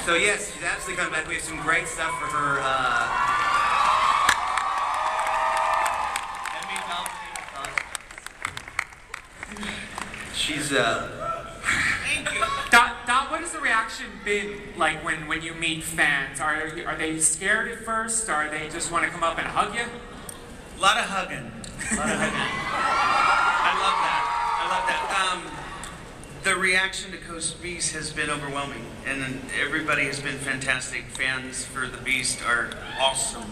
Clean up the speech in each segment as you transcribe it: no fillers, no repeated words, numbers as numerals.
So yes, she's absolutely coming back. We have some great stuff for her. She's Thank you. Dot, what has the reaction been like when you meet fans? Are they scared at first? Or they just want to come up and hug you? A lot of hugging. A lot of hugging. I love that. I love that. The reaction to Coast Beast has been overwhelming, and everybody has been fantastic. Fans for the Beast are awesome.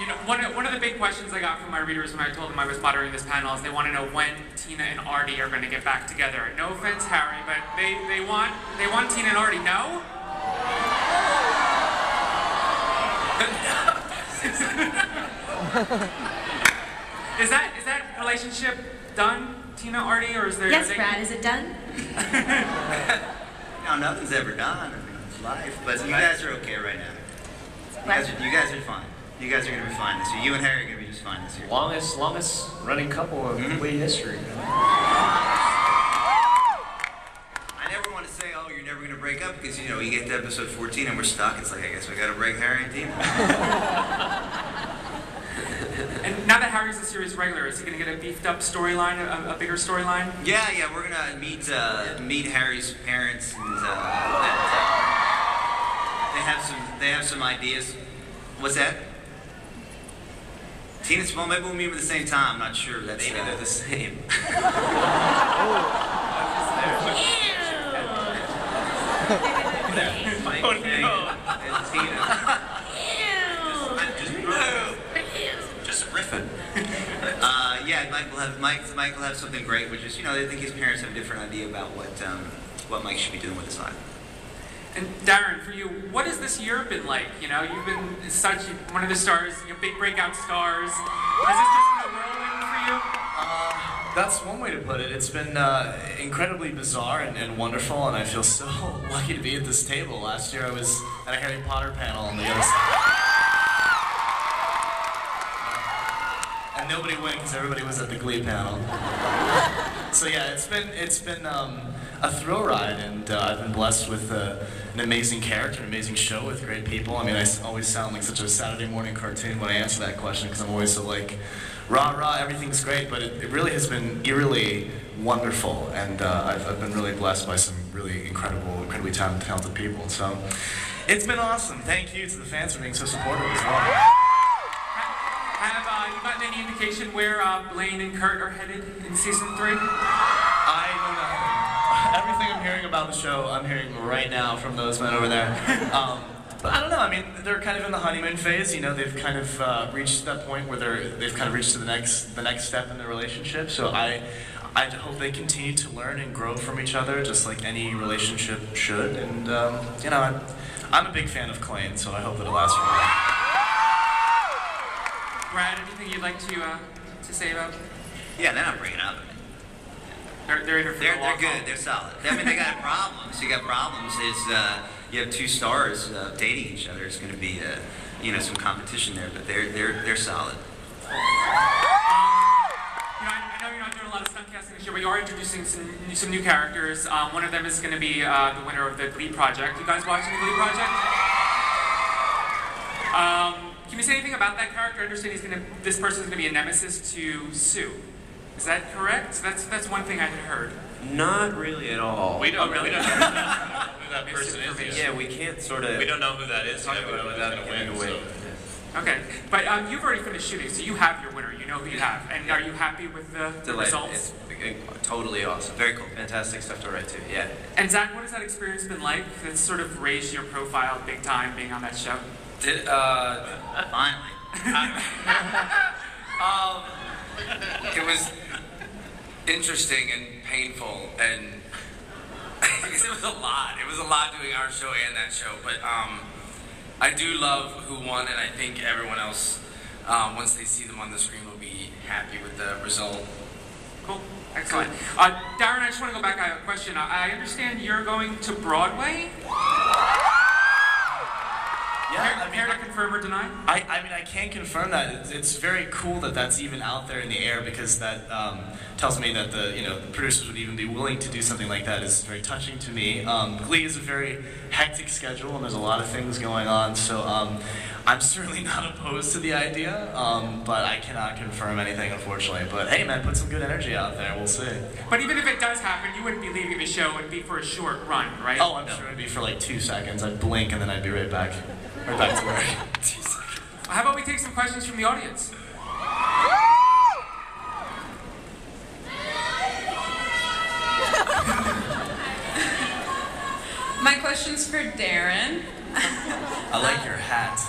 You know, one of the big questions I got from my readers when I told them I was moderating this panel is they want to know when Tina and Artie are going to get back together. No offense, Harry, but they want Tina and Artie. No? Is that relationship done, Tina, Artie, or is there? Yes, Brad. Is it done? No, nothing's ever done. I mean, it's life. But you guys are okay right now. You guys are fine. You guys are going to be fine this year. You and Harry are going to be just fine this year. Longest running couple in Glee history. I never want to say, oh, you're never going to break up, because, you know, you get to episode 14 and we're stuck. It's like, I guess we got to break Harry and Tina. And now that Harry's a series regular, is he going to get a beefed up storyline, a bigger storyline? Yeah, we're going to meet Harry's parents, and they have some ideas. What's that? Tina's, well, maybe we'll meet them at the same time. I'm not sure. Maybe they're the same. Just riffing. Yeah, Mike will have something great, which is, you know, I think his parents have a different idea about what Mike should be doing with his life. And Darren, for you, what has this year been like? You know, you've been one of the stars, big breakout stars. Has this just been a whirlwind for you? That's one way to put it. It's been incredibly bizarre and wonderful, and I feel so lucky to be at this table. Last year I was at a Harry Potter panel on the other side. And nobody went because everybody was at the Glee panel. So yeah, it's been a thrill ride, and I've been blessed with an amazing character, an amazing show with great people. I mean, I always sound like such a Saturday morning cartoon when I answer that question, because I'm always so like, rah, everything's great, but it really has been eerily wonderful, and I've been really blessed by some really incredibly talented people. So it's been awesome. Thank you to the fans for being so supportive as well. Have you gotten any indication where Blaine and Kurt are headed in season 3? I know nothing. Everything I'm hearing about the show, I'm hearing right now from those men over there. But I don't know. I mean, they're kind of in the honeymoon phase. You know, they've kind of reached that point where they've kind of reached to the next step in their relationship. So I hope they continue to learn and grow from each other, just like any relationship should. And you know, I'm a big fan of Klain, so I hope that it lasts for a while. Brad, anything you'd like to say about? Yeah, they're not breaking up. They're good. They're solid. I mean, they got problems. You got problems. You have two stars dating each other. It's going to be you know, some competition there, but they're solid. You know, I know you're not doing a lot of stunt casting this year, but you are introducing some new characters. One of them is going to be the winner of the Glee project. You guys watching the Glee project? Can you say anything about that character? I understand this person's going to be a nemesis to Sue. Is that correct? That's one thing I had heard. Not really at all. We don't really know who that person is. Yeah, we can't sort of. We don't know who that is yet, without giving away. Okay, but you've already finished shooting, so you have your winner. You know who you have, and are you happy with the results? It's totally awesome. Very cool. Fantastic stuff to write to. Yeah. And Zach, what has that experience been like? It's sort of raised your profile big time, being on that show. Finally. It was interesting and painful, and because it was a lot. It was a lot doing our show and that show, but I do love who won, and I think everyone else, once they see them on the screen, will be happy with the result. Cool. Excellent. Darren, I just want to go back. I have a question. I understand you're going to Broadway? Care to confirm or deny? I mean, I can confirm that. It's very cool that that's even out there in the air, because that tells me that the producers would even be willing to do something like that. Is very touching to me. Glee is a very hectic schedule, and there's a lot of things going on. So I'm certainly not opposed to the idea, but I cannot confirm anything, unfortunately. But hey, man, put some good energy out there. We'll see. But even if it does happen, you wouldn't be leaving the show. It'd be for a short run, right? Oh, I'm sure it'd be for like 2 seconds. I'd blink and then I'd be right back to work. How about we take some questions from the audience? My question's for Darren. I like your hat.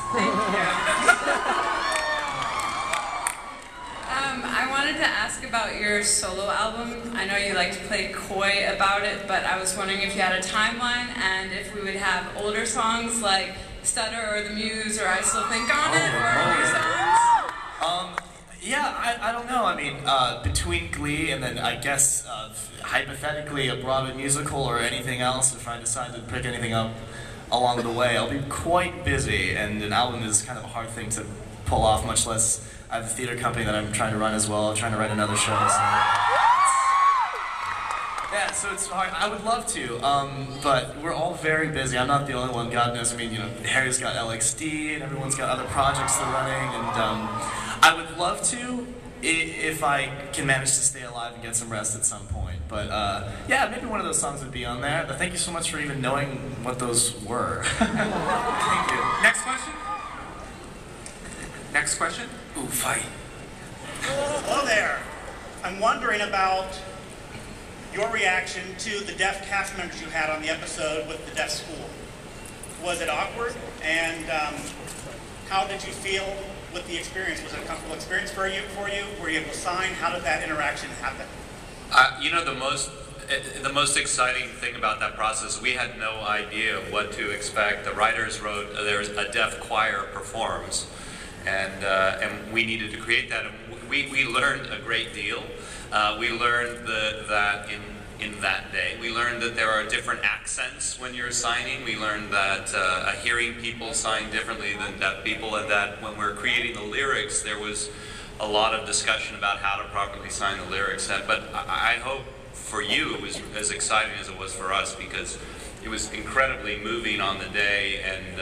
I wanted to ask about your solo album. I know you like to play coy about it, but I was wondering if you had a timeline and if we would have older songs like Stutter or The Muse or I Still Think on it, or new songs? Yeah, I don't know. I mean, between Glee and then I guess hypothetically a Broadway musical or anything else, if I decide to pick anything up along the way, I'll be quite busy, and an album is kind of a hard thing to pull off, much less I have a theater company that I'm trying to run as well. I'm trying to write another show. So. Yeah, so it's hard. I would love to, but we're all very busy. I'm not the only one. God knows. I mean, Harry's got LXD, and everyone's got other projects they're running, and I would love to if I can manage to stay alive and get some rest at some point. But yeah, maybe one of those songs would be on there. But thank you so much for even knowing what those were. Thank you. Next question? Next question? Ooh, fight. Hello there. I'm wondering about your reaction to the deaf cast members you had on the episode with the deaf school. Was it awkward? And how did you feel with the experience? Was it a comfortable experience for you? Were you able to sign? How did that interaction happen? The most exciting thing about that process, we had no idea what to expect. The writers wrote, there's a deaf choir performs, and we needed to create that. And we learned a great deal. We learned that in that day, we learned that there are different accents when you're signing. We learned that hearing people sign differently than deaf people, and that when we're creating the lyrics, there was a lot of discussion about how to properly sign the lyrics. But I hope for you it was as exciting as it was for us, because it was incredibly moving on the day, and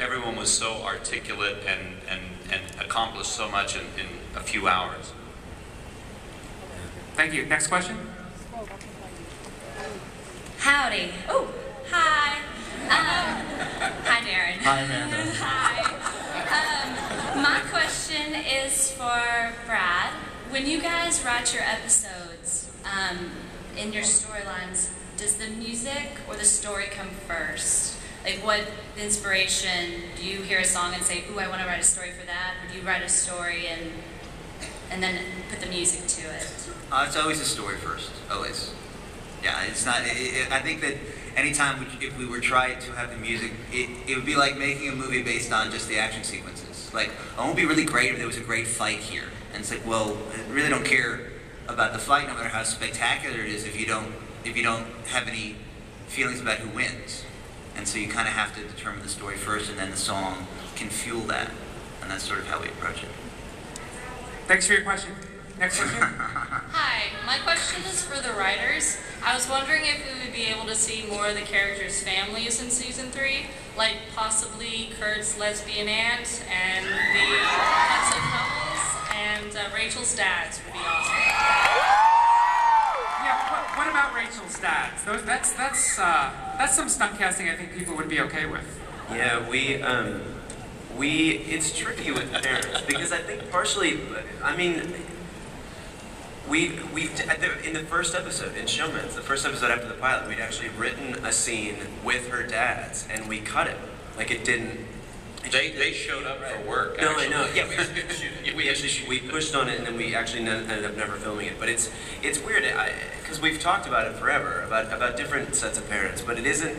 everyone was so articulate and accomplished so much in a few hours. Thank you. Next question? Howdy. Oh, hi. Hi, Darren. Hi, Amanda. Hi. My question is for Brad. When you guys write your episodes, in your storylines, does the music or the story come first? Like, what inspiration, do you hear a song and say, ooh, I want to write a story for that? Or do you write a story and then put the music to it? It's always a story first, always. Yeah, it's not, I think that anytime if we were trying to have the music, it would be like making a movie based on just the action sequences. Like, it won't be really great if there was a great fight here. And it's like, well, I really don't care about the fight, no matter how spectacular it is, if you don't have any feelings about who wins. And so you kind of have to determine the story first, and then the song can fuel that. And that's sort of how we approach it. Thanks for your question. Next question? Hi, my question is for the writers. I was wondering if we would be able to see more of the characters' families in season 3, like possibly Kurt's lesbian aunt and the Hudson couples, and Rachel's dads would be awesome. Yeah, what about Rachel's dads? That's some stunt casting I think people would be okay with. Yeah, it's tricky with parents because I think partially, I mean, in the first episode, in Shum, the first episode after the pilot, we'd actually written a scene with her dads, and we cut it. Like, it didn't... They showed up for work, No, actually. I know. Yeah, we actually didn't shoot it. We pushed on it, and then we actually ended up never filming it. But it's weird, because we've talked about it forever, about different sets of parents, but it isn't...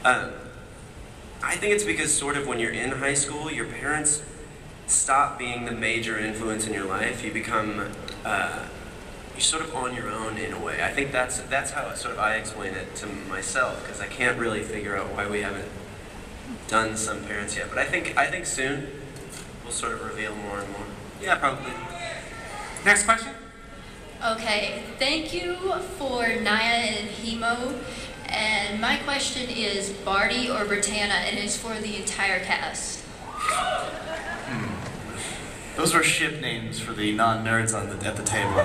I think it's because sort of when you're in high school, your parents stop being the major influence in your life. You become... you're sort of on your own in a way. I think that's how I explain it to myself, because I can't really figure out why we haven't done some parents yet, but I think soon we'll sort of reveal more and more. Yeah, probably. Next question. Okay, thank you for Naya and Hemo. And my question is Barty or Britannia, and it's for the entire cast. Those were ship names for the non-nerds at the table.